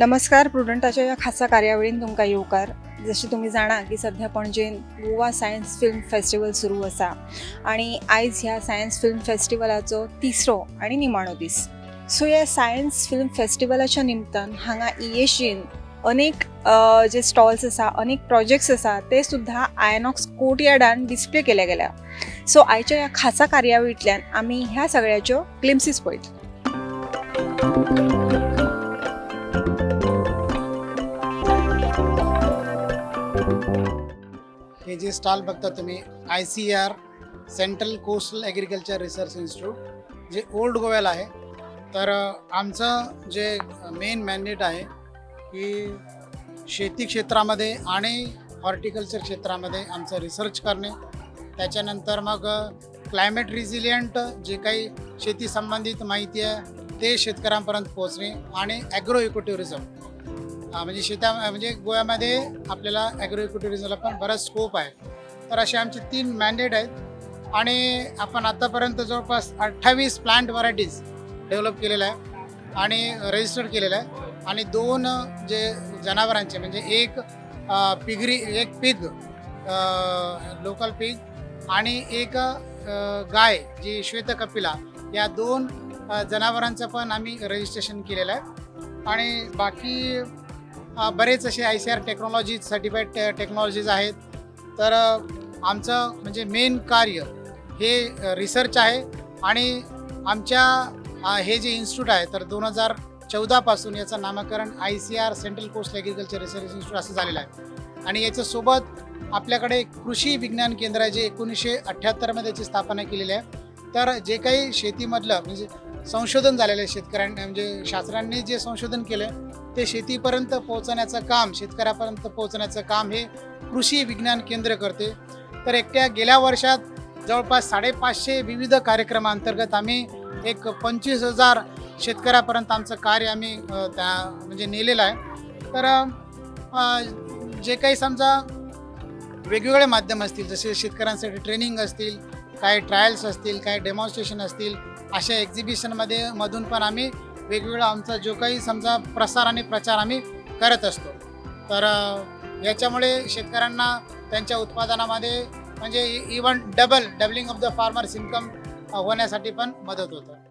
नमस्कार. प्रुडंटाच्या या खासा कार्यावळीन तुमकां येवकार. जशें तुमी जाणा की सध्या पणजेन गोवा सायन्स फिल्म फेस्टिवल सुरू आसा आनी आयज ह्या सायन्स फिल्म फेस्टिवलाचो तिसरो आनी निमाणो दीस. सो ह्या सायन्स फिल्म फेस्टिवलाच्या निमतान हांगा ESGन अनेक जे स्टॉल्स आसा, अनेक प्रोजेक्ट्स आसा ते सुद्धा आयनॉक्स कोर्टयार्डान डिस्प्ले केले गेल्या. सो आयच्या ह्या खासा कार्यावळींतल्यान आमी ह्या सगळ्याच्यो ग्लिम्पसीस पळयत. हे जे स्टॉल बघता तुम्ही ICR central coastal agriculture research institute जे ओल्ड गोव्याला आहे. तर आमचं जे मेन मॅन्डेट आहे की शेती क्षेत्रामध्ये आणि हॉर्टिकल्चर क्षेत्रामध्ये आमचं रिसर्च करणे, त्याच्यानंतर मग क्लायमेट रिझिलियंट जे काही शेती संबंधित माहिती आहे ते शेतकऱ्यांपर्यंत पोहोचणे आणि ॲग्रो इको टुरिझम म्हणजे म्हणजे गोव्यामध्ये आपल्याला ॲग्रो इको टुरिझमला पण बराच स्कोप आहे. तर असे आमचे 3 मॅन्डेट आहेत आणि आपण आतापर्यंत जवळपास 28 प्लांट व्हरायटीज डेव्हलप केलेल्या आहे आणि रजिस्टर्ड केलेलं आहे. आणि 2 जे जनावरांचे म्हणजे एक पिग लोकल पिग आणि एक गाय जी श्वेतकपिला, या 2 जनावरांचं पण आम्ही रजिस्ट्रेशन केलेलं आहे. आणि बाकी बरेच असे ICR टेक्नॉलॉजी सर्टिफाईड टेक्नॉलॉजीज आहेत. तर आमचं म्हणजे मेन कार्य हे रिसर्च आहे. आणि आमच्या हे जे इन्स्टिट्यूट आहे तर 2014 पासून याचं नामकरण ICR central coastal agriculture research institute असं झालेलं आहे. आणि याच्यासोबत आपल्याकडे कृषी विज्ञान केंद्र आहे जे 1978मध्ये याची स्थापना केलेली आहे. तर जे काही शेतीमधलं म्हणजे संशोधन झालेलं आहे शेतकऱ्यांनी म्हणजे शास्त्रांनी जे संशोधन केलं ते शेतीपर्यंत पोहोचण्याचं काम, शेतकऱ्यापर्यंत पोहोचण्याचं काम हे कृषी विज्ञान केंद्र करते. तर एकट्या गेल्या वर्षात जवळपास 550 विविध कार्यक्रमांतर्गत आम्ही एक 25,000 शेतकऱ्यापर्यंत आमचं कार्य आम्ही म्हणजे नेलेलं आहे. तर जे काही समजा वेगवेगळे माध्यम असतील, जसे शेतकऱ्यांसाठी ट्रेनिंग असतील, काही ट्रायल्स असतील, काही डेमॉन्स्ट्रेशन असतील, अशा एक्झिबिशनमध्ये मधून पण आम्ही वेगवेगळा आमचा जो काही समजा प्रसार आणि प्रचार आम्ही करत असतो. तर याच्यामुळे शेतकऱ्यांना त्यांच्या उत्पादनामध्ये म्हणजे even doubling of the farmers income होण्यासाठी पण मदत होतं.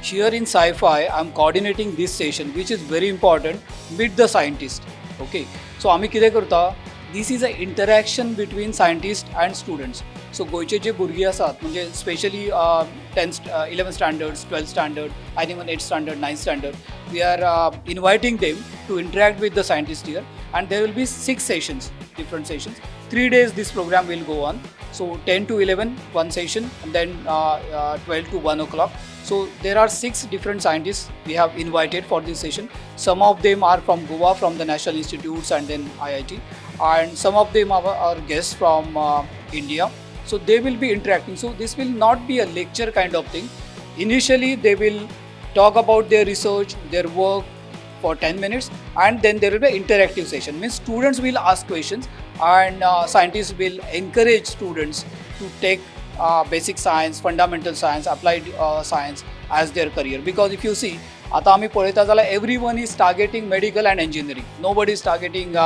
Here in Sci-Fi, I'm coordinating this session, which is very important. Meet the scientist. Okay. So आम्ही कितें करता? This is an interaction between scientists and students. So गोयचे जे भुरगीं आसात म्हणजे specially 11 standards, 12 standard, and even 8 standard, 9 standard, we are inviting them to interact with the scientists here, and there will be 6 sessions, different sessions. 3 days this program will go on. So 10 to 11 one session, and then 12 to 1 o'clock. So there are 6 different scientists we have invited for this session. Some of them are from Goa, from the National Institutes and then IIT, and some of them are guests from India. So they will be interacting. So this will not be a lecture kind of thing. Initially they will talk about their research, their work for 10 minutes, and then there will be an interactive session. Means students will ask questions and scientists will encourage students to take basic science, fundamental science, applied science as their career. Because if you see, आता आम्ही पळयता जाल्यार everyone is targeting medical and engineering. Nobody is targeting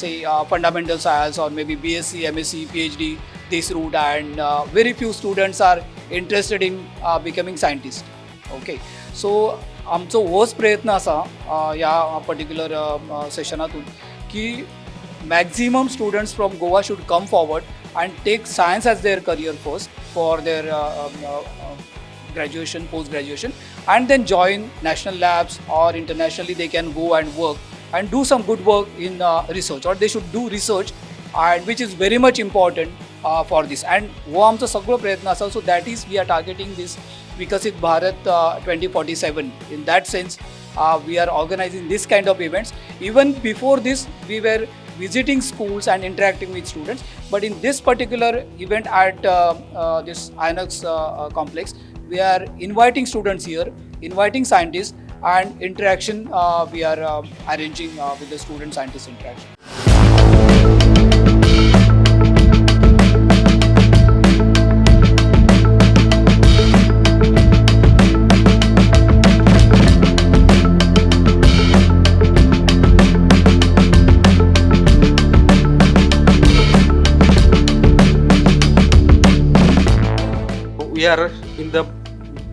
say fundamental science or maybe BSc, MSc, PhD, this route, and very few students are interested in becoming scientist. Okay. So आमचो होच प्रयत्न आसा ह्या particular सेशनातून की maximum students from Goa should come forward and take science as their career first for their graduation, post-graduation, and then join national labs or internationally they can go and work and do some good work in research, or they should do research, and which is very much important for this. And wo amcho saglo prayatna asa. So that is we are targeting this Vikasit Bharat 2047. In that sense, we are organizing this kind of events. Even before this, we were visiting schools and interacting with students. But in this particular event at this INOX complex, we are inviting students here, inviting scientists, and interaction we are arranging with the student-scientist interaction. we are in the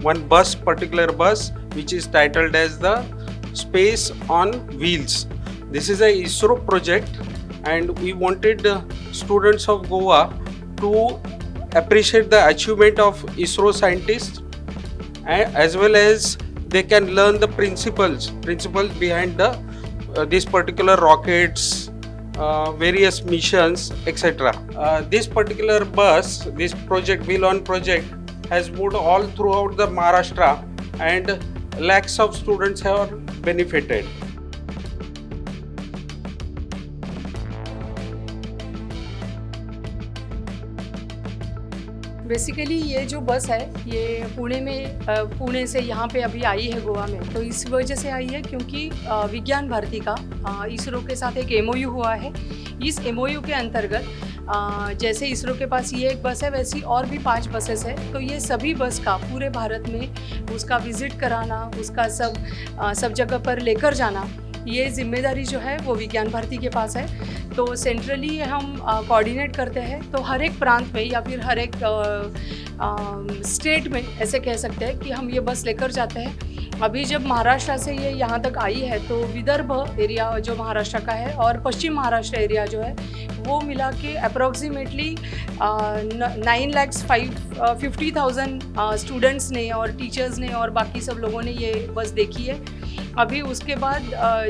one bus, particular bus, which is titled as the Space on Wheels. This is a ISRO project, and we wanted students of Goa to appreciate the achievement of ISRO scientists, as well as they can learn the principles behind the this particular rockets, various missions, etc. This particular bus, this project, Wheel On project, has moved all throughout the Maharashtra, and lakhs of students have benefited. Basically ये जो बस है ये पुणे से यहाँ पे अभी आई है गोवा में, तो इस वजह से आई है क्योंकि विज्ञान भारती का इसरो के साथ एक एमओयू हुआ है। इस एमओयू के अंतर्गत जैसे इसरो के पास ये एक बस है, वैसी और भी 5 बसेस है, तो ये सभी बस का पूरे भारत में उसका विजिट कराना, उसका सब जगह पर लेकर जाना, ये जिम्मेदारी जो है वो विज्ञान भारती के पास है। तो सेंट्रली हम कोऑर्डिनेट करते हैं, तो हर एक प्रांत में या फिर हर एक स्टेट में ऐसे कह सकते हैं कि हम ये बस लेकर जाते हैं। अभी जब महाराष्ट्र से ये यहाँ तक आई है तो विदर्भ एरिया जो महाराष्ट्र का है और पश्चिम महाराष्ट्र एरिया जो है वो मिला के अप्रॉक्सीमेटली 9,50,000 स्टूडेंट्स ने और टीचर्स ने और बाकी सब लोगों ने ये बस देखी है। अभी उसके बाद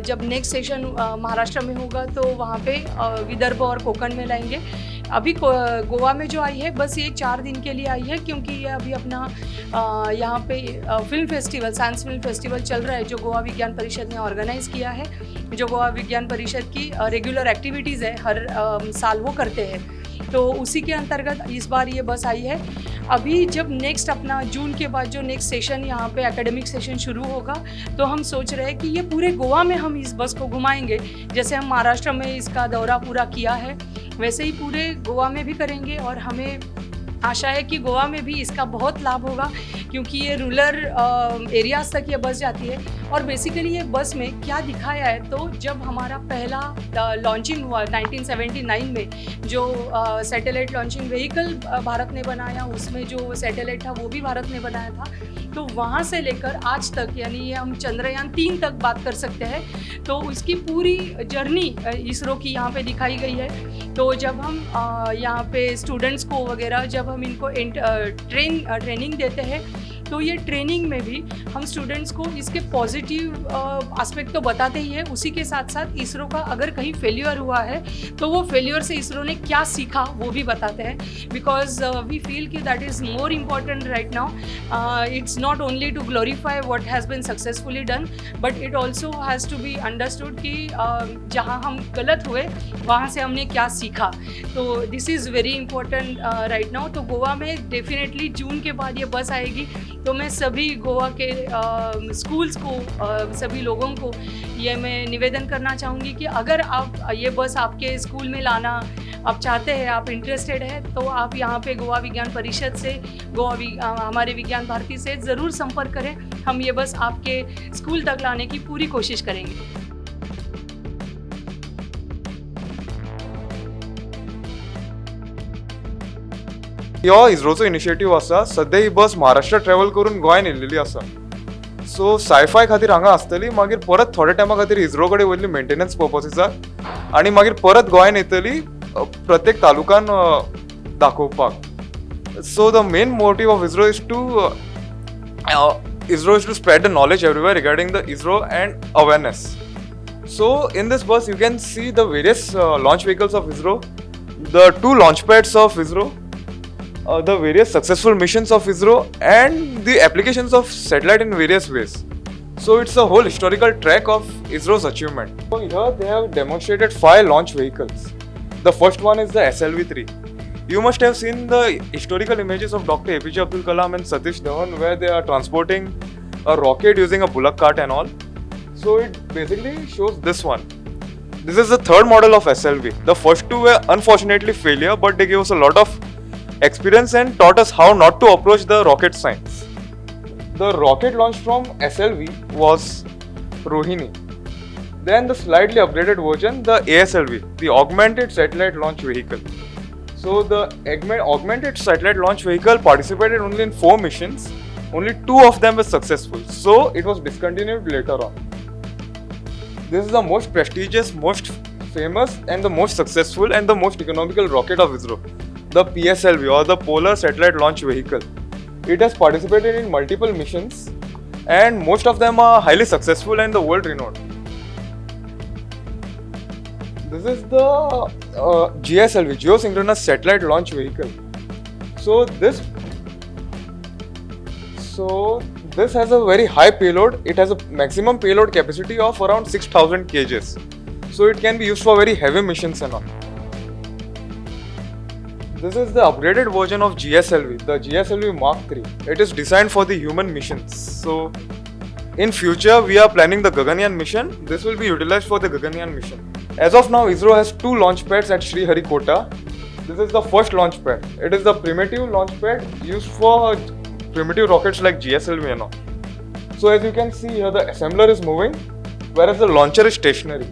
जब नेक्स्ट सेशन महाराष्ट्र में होगा तो वहाँ पे विदर्भ और कोकण में लाएंगे। अभी गोवा में जो आई है बस ये 4 दिन के लिए आई है, क्योंकि ये अभी अपना यहाँ पे film festival, science film festival चल रहा है जो गोवा विज्ञान परिषद ने ऑर्गेनाइज़ किया है, जो गोवा विज्ञान परिषद की रेगुलर एक्टिविटीज़ है, हर साल वो करते हैं। तो उसी के अंतर्गत इस बार ये बस आई है। अभी जब नेक्स्ट अपना जून के बाद जो नेक्स्ट सेशन यहाँ पे एकेडमिक सेशन शुरू होगा, तो हम सोच रहे हैं कि ये पूरे गोवा में हम इस बस को घुमाएंगे। जैसे हम महाराष्ट्र में इसका दौरा पूरा किया है वैसे ही पूरे गोवा में भी करेंगे, और हमें आशा है कि गोवा में भी इसका बहुत लाभ होगा, क्योंकि ये रूरल एरियाज़ तक ये बस जाती है। और बेसिकली ये बस में क्या दिखाया है, तो जब हमारा पहला लॉन्चिंग हुआ 1979 में, जो सैटेलाइट लॉन्चिंग व्हीकल भारत ने बनाया, उसमें जो सैटेलाइट था वो भी भारत ने बनाया था। तो वहाँ से लेकर आज तक, यानी ये हम चंद्रयान 3 तक बात कर सकते हैं, तो उसकी पूरी जर्नी इसरो की यहाँ पे दिखाई गई है। तो जब हम यहाँ पे स्टूडेंट्स को वगैरह जब हम इनको ट्रेनिंग देते हैं, तो ये ट्रेनिंग में भी हम स्टूडेंट्स को इसके पॉजिटिव एस्पेक्ट तो बताते ही है, उसी के साथ साथ इसरो का अगर कहीं फेल्यूर हुआ है तो वो फेल्यूर से इसरो ने क्या सीखा वो भी बताते हैं। बिकॉज वी फील कि that is more important right now. It's not only to glorify what has been successfully done, but it also has to be understood कि जहाँ हम गलत हुए वहाँ से हमने क्या सीखा। तो this is very important right now. तो गोवा में डेफिनेटली जून के बाद ये बस आएगी, तो मैं सभी गोवा के स्कूल्स को, सभी लोगों को ये मैं निवेदन करना चाहूँगी कि अगर आप ये बस आपके स्कूल में लाना आप चाहते हैं, आप इंटरेस्टेड है, तो आप यहाँ पे गोवा विज्ञान परिषद से, हमारे विज्ञान भारती से ज़रूर संपर्क करें। हम ये बस आपके स्कूल तक लाने की पूरी कोशिश करेंगे। ह्यो इस्रोचो इनिशिएटीव आसा। सध्या ही बस महाराष्ट्र ट्रॅव्हल करून गोंयान येयल्लेली आसा। सो सायफाय खातीर हांगा आसतली, मागीर परत थोड्या टायमा खातीर इस्रो कडेन वयतली मेंटेनन्स पर्पसीसाक, आनी मागीर परत गोंयान येतली प्रत्येक तालुकान दाखोवपाक। So the main motive of ISRO is to spread the knowledge everywhere regarding the ISRO and awareness. So in this bus you can see the various launch vehicles of ISRO, the 2 launch pads of ISRO, the various successful missions of ISRO, and the applications of satellite in various ways. So it's a whole historical track of ISRO's achievement. So here they have demonstrated 5 launch vehicles. The first one is the SLV-3. You must have seen the historical images of Dr. APJ Abdul Kalam and Satish Dhawan, where they are transporting a rocket using a bullock cart and all. So it basically shows this one. This is the 3rd model of SLV. The first 2 were unfortunately failure, but they gave us a lot of experience and taught us how not to approach the rocket science. The rocket launched from SLV was Rohini. Then the slightly upgraded version, the ASLV, the Augmented Satellite Launch Vehicle. So the augmented satellite launch vehicle participated only in 4 missions. Only 2 of them were successful. So it was discontinued later on. This is the most prestigious, most famous and the most successful and the most economical rocket of ISRO, the PSLV or the Polar Satellite Launch Vehicle. It has participated in multiple missions and most of them are highly successful and the world renowned. This is the GSLV, Geosynchronous Satellite Launch Vehicle. So this has a very high payload. It has a maximum payload capacity of around 6,000 kgs. So it can be used for very heavy missions and all. This is the upgraded version of GSLV, the GSLV Mark III. It is designed for the human missions. So in future we are planning the Gaganyaan mission. This will be utilized for the Gaganyaan mission. As of now, ISRO has 2 launch pads at Sriharikota. This is the first launch pad. It is the primitive launch pad used for primitive rockets like GSLV and all. So as you can see here, the assembler is moving, whereas the launcher is stationary.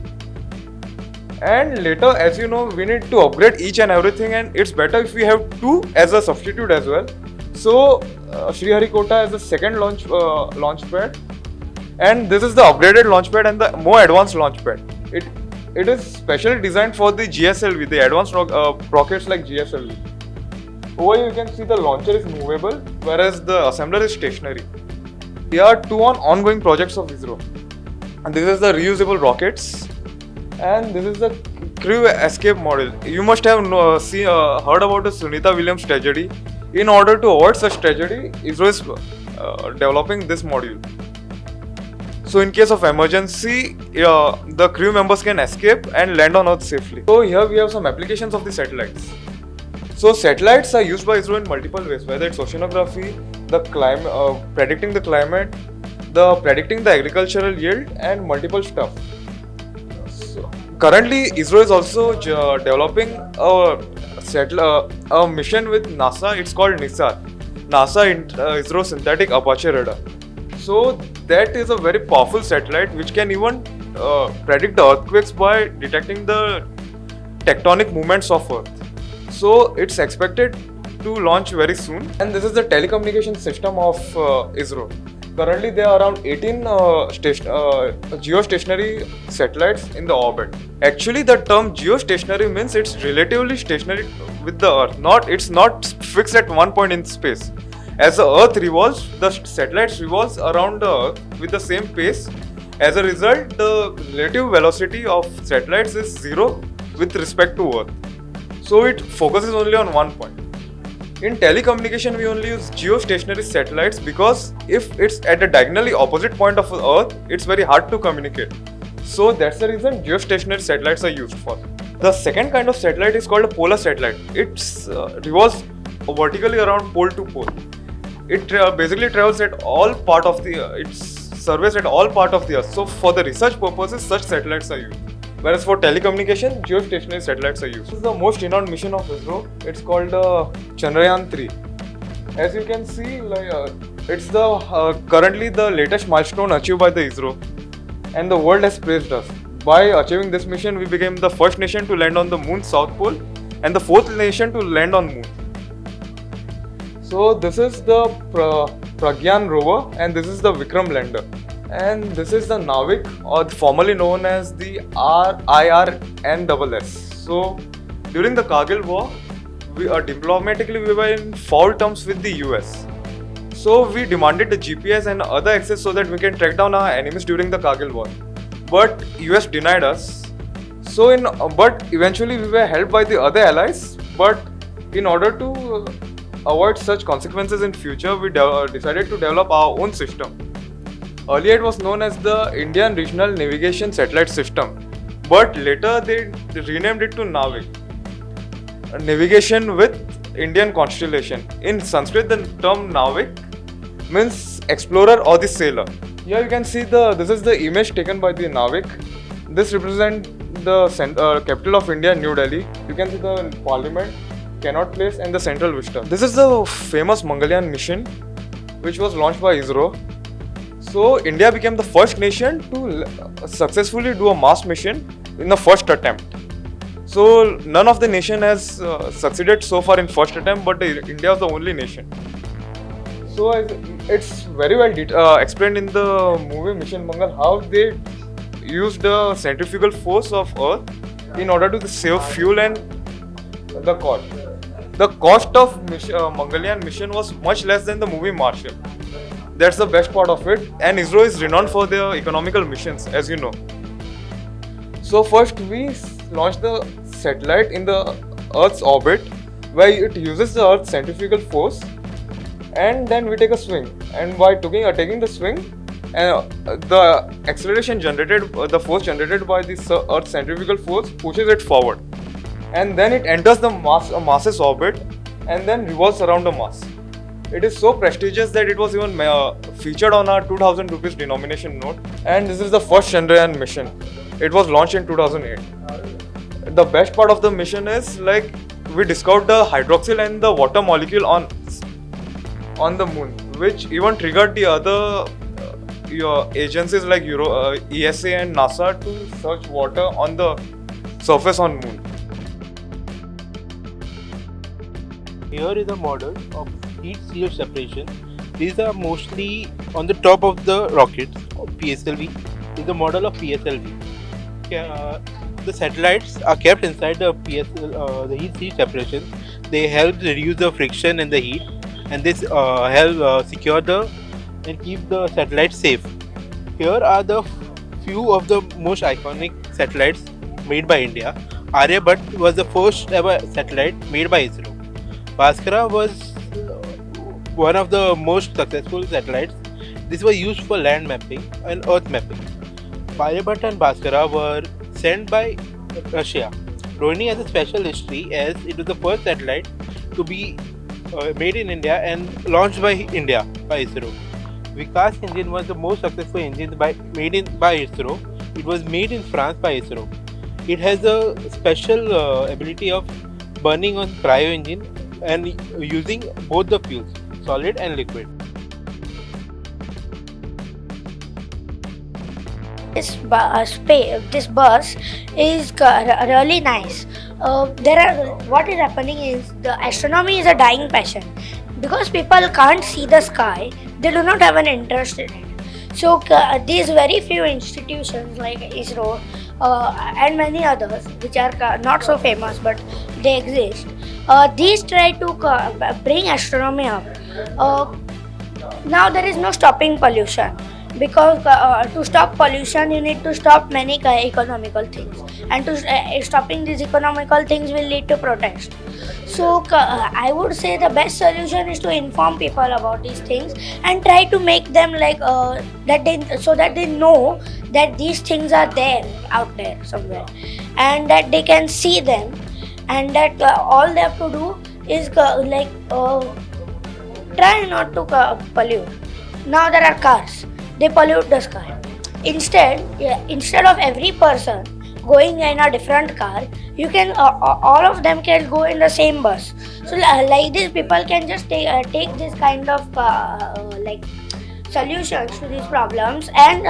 And later, as you know, we need to upgrade each and everything, and it's better if we have 2 as a substitute as well. So Sriharikota has the second launch pad, and this is the upgraded launch pad and the more advanced launch pad. It is specially designed for the GSLV, the advanced rockets like GSLV. Over here you can see the launcher is movable, whereas the assembler is stationary. There are 2 ongoing projects of ISRO. And this is the reusable rockets, and this is the crew escape model. You must have heard about the Sunita Williams tragedy. In order to avoid such tragedy, ISRO is developing this module. So in case of emergency, the crew members can escape and land on Earth safely. So here we have some applications of the satellites. So satellites are used by ISRO in multiple ways, whether it's oceanography, the climate, predicting the climate, predicting the agricultural yield, and multiple stuff. So currently, ISRO is also developing a mission with NASA. It's called NISAR, NASA ISRO Synthetic Aperture Radar. So that is a very powerful satellite which can even predict the earthquakes by detecting the tectonic movements of Earth. So it's expected to launch very soon. And this is the telecommunication system of ISRO. Currently there are around 18 geostationary satellites in the orbit. Actually the term geostationary means it's relatively stationary with the Earth. It's not fixed at one point in space. As the Earth revolves, the satellites revolves around the Earth with the same pace. As a result, the relative velocity of satellites is 0 with respect to Earth. So it focuses only on one point. In telecommunication, we only use geostationary satellites because if it's at a diagonally opposite point of Earth, it's very hard to communicate. So that's the reason geostationary satellites are used for. The second kind of satellite is called a polar satellite. It revolves vertically around pole to pole. It basically travels at all part of the it surveys at all part of the Earth. So for the research purposes, such satellites are used. Whereas for telecommunication, geostationary satellites are used. This is the most renowned mission of ISRO. It's called Chandrayaan 3. As you can see, it's the currently the latest milestone achieved by the ISRO, and the world has praised us. By achieving this mission, we became the first nation to land on the Moon's South Pole and the 4th nation to land on Moon. So this is the Pragyan rover and this is the Vikram lander. And this is the Navik, or formerly known as the IRNSS. So during the Kargil war, diplomatically we were in foul terms with the US. So we demanded the GPS and other access so that we can track down our enemies during the Kargil war. But US denied us. But eventually we were helped by the other allies. But in order to avoid such consequences in future, we decided to develop our own system. Earlier it was known as the Indian Regional Navigation Satellite System, but later they renamed it to Navik, navigation with Indian constellation. In Sanskrit, the term Navik means explorer or the sailor. Here you can see this is the image taken by the Navik. This represents the capital of India, New Delhi. You can see the Parliament, Connaught Place, and the Central Vista. This is the famous Mangalyaan mission, which was launched by ISRO. So India became the first nation to successfully do a Mars mission in the first attempt. So none of the nation has succeeded so far in first attempt, but India was the only nation. So it's very well explained in the movie Mission Mangal how they used the centrifugal force of Earth in order to save fuel and the cost. The cost of Mongolian mission was much less than the movie Marshall. That's the best part of it. And ISRO is renowned for their economical missions, as you know. So first we launched the satellite in the Earth's orbit, where it uses the Earth's centrifugal force, and then we take a swing. And by taking the swing, the acceleration generated, the force generated by this Earth's centrifugal force pushes it forward. And then it enters the Mars's orbit and then revolves around the Mars. It is so prestigious that it was even featured on our 2000 rupees denomination note. And this is the first Chandrayaan mission. It was launched in 2008. The best part of the mission is like we discovered the hydroxyl and the water molecule on the moon, which even triggered the other your agencies like ESA and NASA to search water on the surface on moon. Here is a model of heat shield separation. These are mostly on the top of the rockets of PSLV. This is the model of PSLV. The satellites are kept inside the the heat shield separation. They help reduce the friction and the heat, and this help secure and keep the satellites safe. Here are the few of the most iconic satellites made by India. Aryabhat was the first ever satellite made by ISRO. Bhaskara was one of the most successful satellites. This was used for land mapping and earth mapping. Aryabhat and Bhaskara were sent by Russia. Rohini has a special history as it was the first satellite to be made in India and launched by India by ISRO. Vikas engine was the most successful engine made by ISRO. It was made in France by ISRO. It has a special ability of burning on cryo engine and using both the fuels, solid and liquid. This bus is really nice. What is happening is the astronomy is a dying passion because people can't see the sky. They do not have an interest in it. So these very few institutions like ISRO and many others, which are not so famous but they exist, these try to bring astronomy up. Now there is no stopping pollution because to stop pollution you need to stop many economical things, and to stopping these economical things will lead to protest. So I would say the best solution is to inform people about these things and try to make them like so that they know that these things are there out there somewhere and that they can see them, and that all they have to do is try not to pollute. Now there are cars, they pollute the sky. Instead of every person going in a different car, you can all of them can go in the same bus. So like this, people can just take this kind of solutions to these problems, and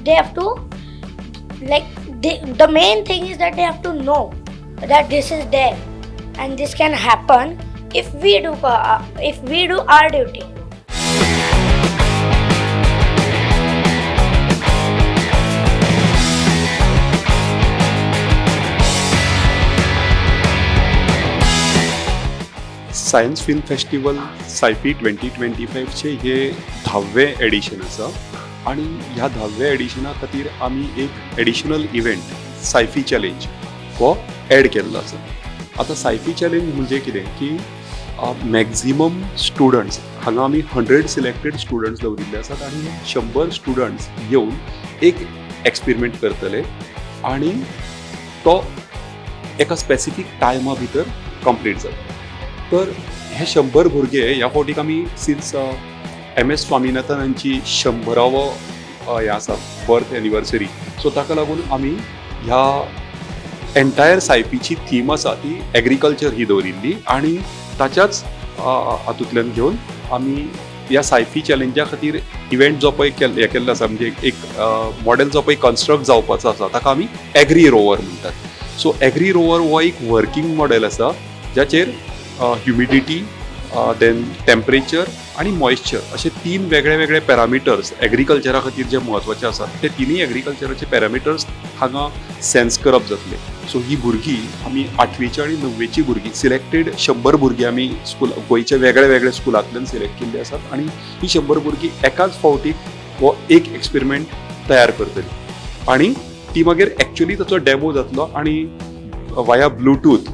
they have to the main thing is that they have to know that this is there and this can happen if we do our duty. Science film festival SciFi 2025चे हे 10वें edition आसा आणि ह्या 10व्या एडिशना खातीर आमी एक additional event सायफी challenge हो एड केल्लो आसा. आतां सायफी चॅलेंज म्हणजे कितें की मॅक्झिमम स्टुडंट्स हांगा आमी 100 सिलेक्टेड स्टुडंट्स दवरिल्ले आसात आनी 100 स्टुडंट्स येवन एक एक्सपेरिमेंट करतले आणि तो एका स्पेसिफीक टायमा भितर कंप्लीट जाता. तर हे 100 भुरगे ह्या फावटीक आमी सिन्स MS स्वामिनाथनांची 100वो हे आसा बर्थ एनिवर्सरी, सो ताका लागून आमी ह्या एंटायर सायफीची थीम आसा ती एग्रीकल्चर ही दवरिल्ली आणि ताच्याच हातूंतल्यान घेवन आमी ह्या सायफी चॅलेंजा खातीर इव्हेंट जो पळय हे केल्लो आसा म्हणजे एक मॉडेल जो पळय कन्स्ट्रक्ट जावपाचो आसा ताका आमी एग्री रोवर म्हणटात. सो एग्री रोवर हो एक वर्किंग मॉडेल आसा ज्याचेर ह्युमिडिटी देन टेम्परेचर आणि मॉइश्चर असे 3 वेगळे वेगळे पॅरामिटर्स एग्रीकल्चरा खातीर जे म्हत्वाचे आसात ते तिनूय एग्रीकल्चराचे पॅरामिटर्स हांगा सेन्स करप जातले. सो ही भुरगीं आमी 8वीची आणि 9वेची भुरगीं सिलेक्टेड 100 भुरगीं आमी स्कूल गोंयचे वेगळे वेगळे स्कुलांतल्यान सिलेक्ट केल्ली आसात आणि ही 100 भुरगीं एकाच फावटी हो एक एक्सपेरिमेंट तयार करतली आणि ती मागीर एक्चुअली ताचो डेमो जातलो आणि वाया ब्लूटूथ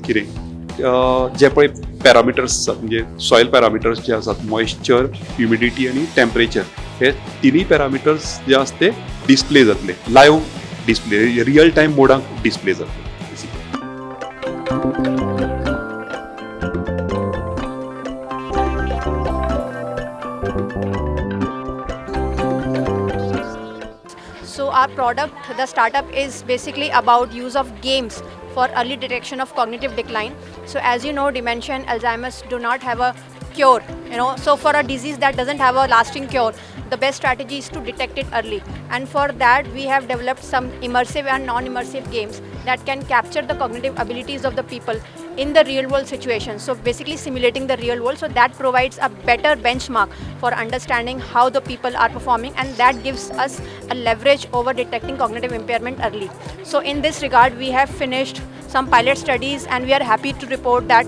कितें जे पळय पॅरामिटर्स आसात म्हणजे सॉयल पॅरामिटर्स जे आसात मॉइश्चर ह्युमिडिटी आणि टेम्परेचर हे तिनूय पॅरामिटर्स जे आसा ते डिस्प्ले जातले लायव्ह डिस्प्ले रियल टायम मोडाक डिस्प्ले जातले. So our product, the startup, is basically about use of games for early detection of cognitive decline. So as you know, dementia and Alzheimer's do not have a cure, so for a disease that doesn't have a lasting cure, the best strategy is to detect it early. And for that, we have developed some immersive and non-immersive games that can capture the cognitive abilities of the people in the real world situation. So basically simulating the real world. So that provides a better benchmark for understanding how the people are performing, and that gives us a leverage over detecting cognitive impairment early. So in this regard, we have finished some pilot studies, and we are happy to report that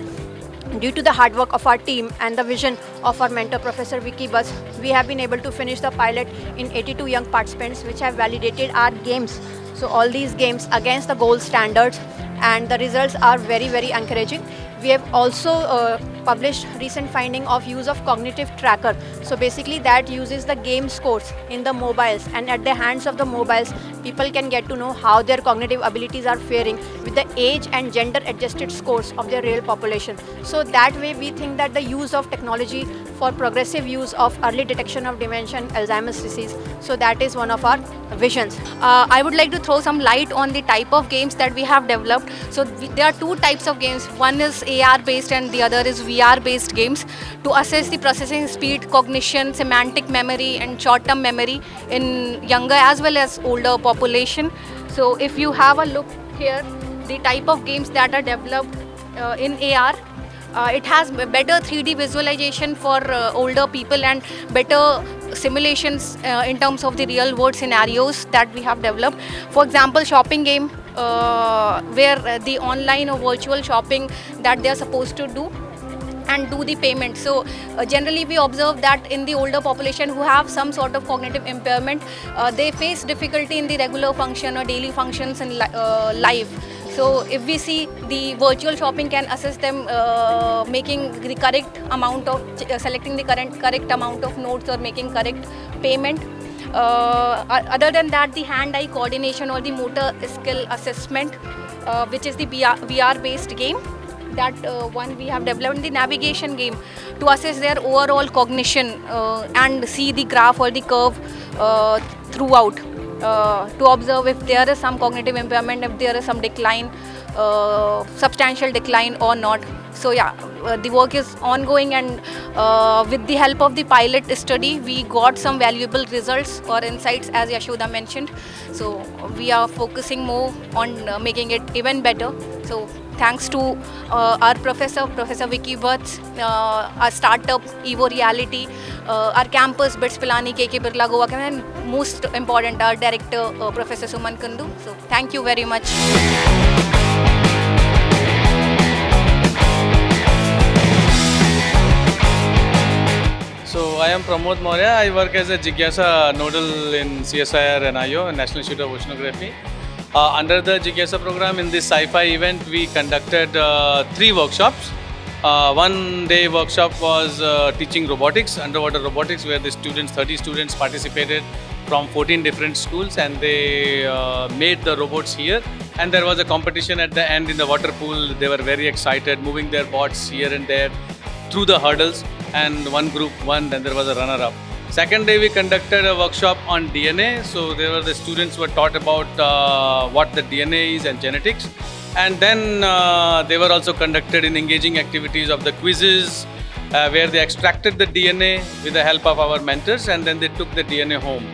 due to the hard work of our team and the vision of our mentor, Professor Vicky Bus, we have been able to finish the pilot in 82 young participants, which have validated our games. So all these games against the gold standards, and the results are very, very encouraging. We have also published recent finding of use of cognitive tracker. So basically that uses the game scores in the mobiles, and at the hands of the mobiles, people can get to know how their cognitive abilities are faring with the age and gender adjusted scores of their real population. So that way we think that the use of technology for progressive use of early detection of dementia and Alzheimer's disease, so that is one of our visions. I would like to throw some light on the type of games that we have developed. So there are two types of games. One is AR based and the other is VR based games to assess the processing speed, cognition, semantic memory and short term memory in younger as well as older population. So if you have a look here, the type of games that are developed in AR, it has better 3D visualization for older people and better simulations in terms of the real world scenarios that we have developed. For example, shopping game where the online or virtual shopping that they are supposed to do and do the payment. So generally we observe that in the older population who have some sort of cognitive impairment, they face difficulty in the regular function or daily functions in life. So if we see the virtual shopping can assist them making the correct amount of, selecting the correct amount of notes or making correct payment. Other than that, the hand-eye coordination or the motor skill assessment, which is the VR based game, that one we have developed. The navigation game to assess their overall cognition and see the graph or the curve throughout, to observe if there is some cognitive impairment, if there is some decline, substantial decline or not. So yeah, the work is ongoing, and with the help of the pilot study, we got some valuable results or insights, as Yashoda mentioned. So we are focusing more on making it even better. So thanks to our Professor Vicky Butts, our startup Evo Reality, our campus BITS Pilani KK Birla Goa, and most important our director Professor Suman Kundu. So thank you very much. So I am Pramod Maurya. I work as a Jigyasa nodal in CSIR NIO, National Institute of Oceanography. Under the Jigyasa program, in this sci-fi event, we conducted 3 workshops. One day workshop was teaching robotics, underwater robotics, where the students, 30 students participated from 14 different schools, and they made the robots here. And there was a competition at the end in the water pool. They were very excited, moving their bots here and there through the hurdles, and one group won, then there was a runner-up. Second day we conducted a workshop on DNA. So there were the students who were taught about what the DNA is and genetics. And then they were also conducted in engaging activities of the quizzes, where they extracted the DNA with the help of our mentors, and then they took the DNA home.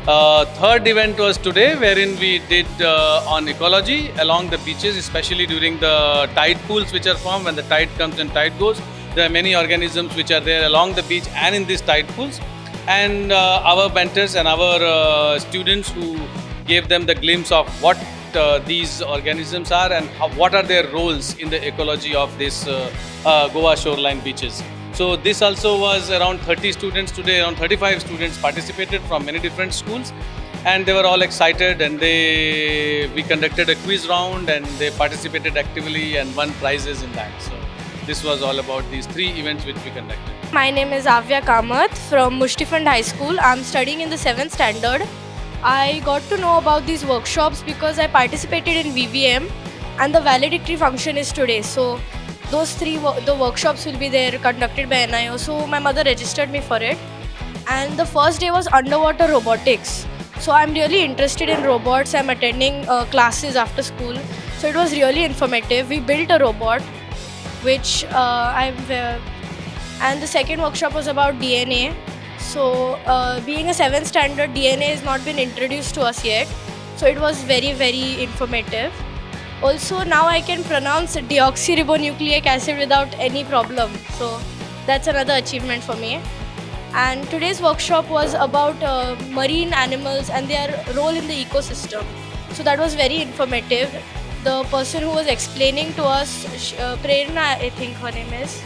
Third event was today, wherein we did on ecology along the beaches, especially during the tide pools which are formed. When the tide comes and tide goes, there are many organisms which are there along the beach and in these tide pools. And our mentors and our students who gave them the glimpse of what these organisms are and what are their roles in the ecology of this Goa shoreline beaches. So this also was around 30 students today, around 35 students participated from many different schools, and they were all excited, and we conducted a quiz round and they participated actively and won prizes in that. So this was all about these 3 events which we conducted. My name is Avya Kamath from Mushtifund High School. I'm studying in the 7th standard. I got to know about these workshops because I participated in VVM and the valedictory function is today. So those 3 the workshops will be there conducted by NIO. So my mother registered me for it. And the first day was underwater robotics. So I'm really interested in robots. I'm attending classes after school. So it was really informative. We built a robot which and the second workshop was about DNA. So being a 7th standard, DNA has not been introduced to us yet. So it was very, very informative. Also now I can pronounce deoxyribonucleic acid without any problem. So that's another achievement for me. And today's workshop was about marine animals and their role in the ecosystem. So that was very informative. The person who was explaining to us, Prerna I think her name is,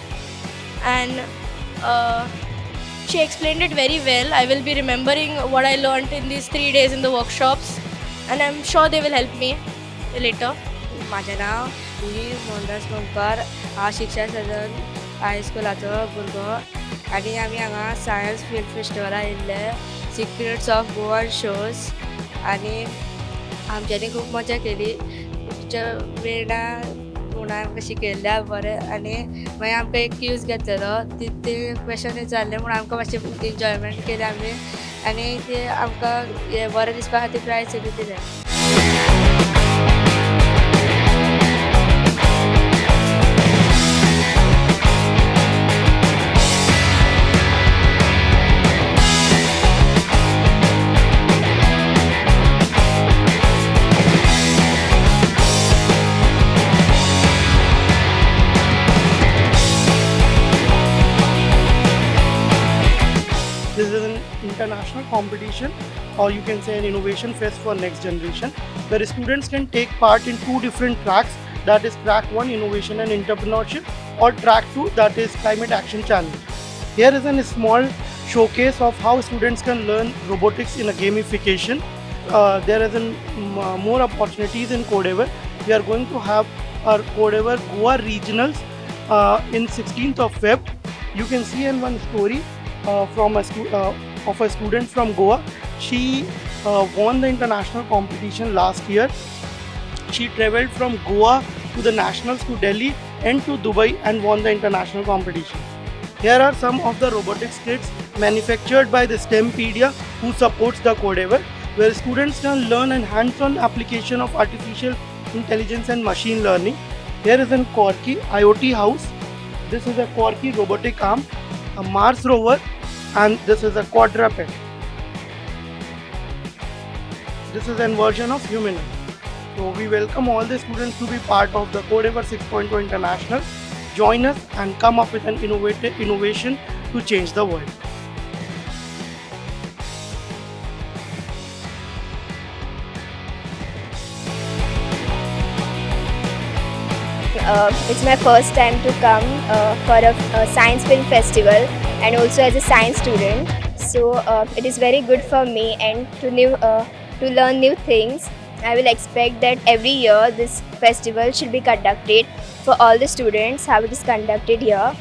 and she explained it very well. I will be remembering what I learned in these 3 days in the workshops, and I'm sure they will help me later. माझें नाव रुही मोहनदास मोमकार, हांव शिक्षण सदन हायस्कुलाचो भुरगो आनी आमी हांगा science film फेस्टिवलाक येयल्ले, सिक्रेट्स ऑफ गोवन शोज आनी आमच्यांनी खूब मजा केली. प्रेरणा म्हणून आमकां शिकयल्ल्या बरें आनी मागीर आमकां एक क्यूज घेतलेलो, ते क्वेश्चन विचारले म्हणून आमकां मातशें एन्जॉयमेंट केली आमी आनी ते आमकां हें बरें दिसपा खातीर प्रायज बी दिलें. This is an international competition, or you can say an innovation fest for next generation, where students can take part in 2 different tracks, that is track 1 innovation and entrepreneurship, or track 2 that is climate action challenge. Here is a small showcase of how students can learn robotics in a gamification. There is more opportunities in Codever. We are going to have our Codever Goa regionals in 16th of Feb. You can see in one story from of a student from Goa. She won the international competition last year. She travelled from Goa to the nationals to Delhi and to Dubai and won the international competition. Here are some of the robotics kits manufactured by the STEMpedia, who supports the Codever, where students can learn a hands-on application of artificial intelligence and machine learning. Here is a Corky IoT house. This is a Corky robotic arm, a Mars rover, and this is a quadruped. This is a version of humanoid. So we welcome all the students to be part of the Codever 6.0 International. Join us and come up with an innovation to change the world. It's my first time to come for a science film festival, and also as a science student. So it is very good for me and to learn new things. I will expect that every year this festival should be conducted for all the students, how it is conducted here.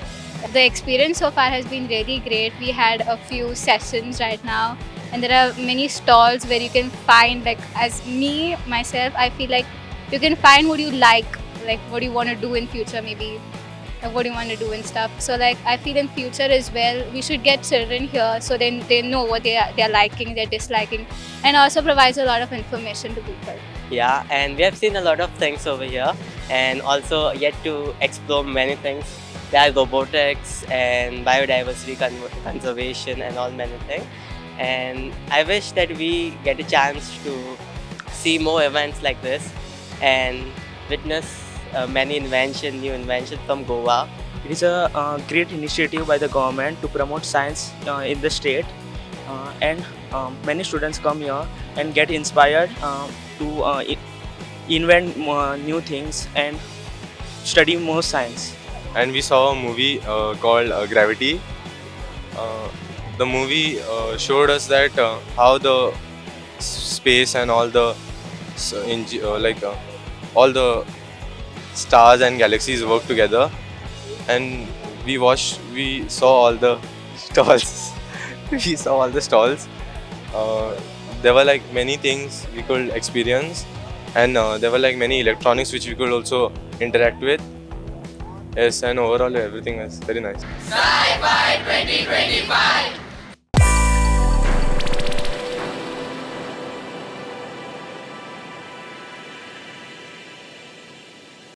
The experience so far has been really great. We had a few sessions right now, and there are many stalls where you can find, like, as me myself, I feel like you can find what you like what you want to do in future, maybe like what you want to do and stuff. So like I feel in future as well, we should get children here so then they know what they're liking, they're disliking, and also provides a lot of information to people. Yeah, and we have seen a lot of things over here, and also yet to explore many things. There are robotics and biodiversity conservation and all many things. and I wish that we get a chance to see more events like this and witness many new inventions from Goa. It is a great initiative by the government to promote science in the state, and many students come here and get inspired to invent new things and study more science. And we saw a movie called Gravity. The movie showed us that how the space and all the all the stars and galaxies work together, and we saw all the stalls. We saw all the stalls. There were like many things we could experience, and there were like many electronics which we could also interact with. Yes, and overall everything was very nice. Sci-Fi 2025